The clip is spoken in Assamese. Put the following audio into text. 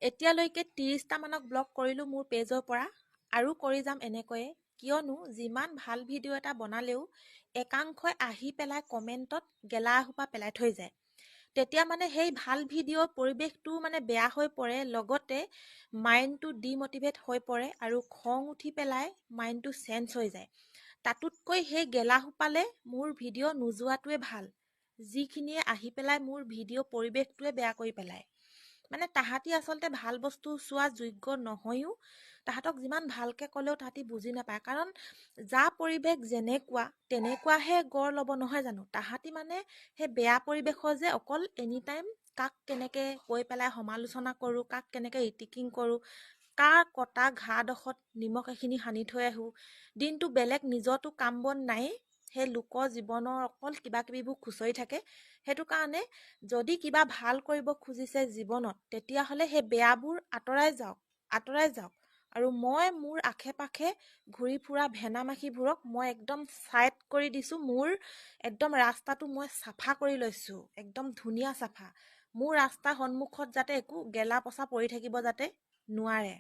এতিয়ালৈকে 30টা মানক ব্লক কৰিলোঁ মোৰ পেজৰ পৰা, আৰু কৰি যাম এনেকৈয়ে। কিয়নো যিমান ভাল ভিডিঅ' এটা বনালেও একাংশই আহি পেলাই কমেণ্টত গেলা এসোপা পেলাই থৈ যায়। তেতিয়া মানে সেই ভাল ভিডিঅ'ৰ পৰিৱেশটো মানে বেয়া হৈ পৰে, লগতে মাইণ্ডটো ডিমটিভেট হৈ পৰে আৰু খং উঠি পেলাই মাইণ্ডটো চেঞ্জ হৈ যায়। তাতোতকৈ সেই গেলাসোপালে মোৰ ভিডিঅ' নোযোৱাটোৱে ভাল, যিখিনিয়ে আহি পেলাই মোৰ ভিডিঅ' পৰিৱেশটোৱে বেয়া কৰি পেলায়। মানে তাহাঁতি আচলতে ভাল বস্তু চোৱা যোগ্য নহয়ও, তাহাঁতক যিমান ভালকৈ ক'লেও তাহাঁতি বুজি নাপায়। কাৰণ যা পৰিৱেশ যেনেকুৱা তেনেকুৱাহে গঢ় ল'ব, নহয় জানো? তাহাঁতি মানে সেই বেয়া পৰিৱেশৰ যে অকল এনি টাইম কাক কেনেকৈ কৈ পেলাই সমালোচনা কৰোঁ, কাক কেনেকৈ ইটিকিং কৰোঁ, কাৰ কটা ঘাঁডোখৰত নিমখ এখিনি সানি থৈ আহোঁ, দিনটো বেলেগ নিজৰতো কাম বন নায়েই, সেই লোকৰ জীৱনৰ অকল কিবা কিবিবোৰ খুচৰি থাকে। সেইটো কাৰণে যদি কিবা ভাল কৰিব খুজিছে জীৱনত, তেতিয়াহ'লে সেই বেয়াবোৰ আঁতৰাই যাওক। আৰু মই মোৰ আশে পাশে ঘূৰি ফুৰা ভেনামাখিবোৰক মই একদম চাইড কৰি দিছোঁ। মোৰ একদম ৰাস্তাটো মই চাফা কৰি লৈছোঁ, একদম ধুনীয়া চাফা। মোৰ ৰাস্তাৰ সন্মুখত যাতে একো গেলা পচা পৰি থাকিব যাতে নোৱাৰে।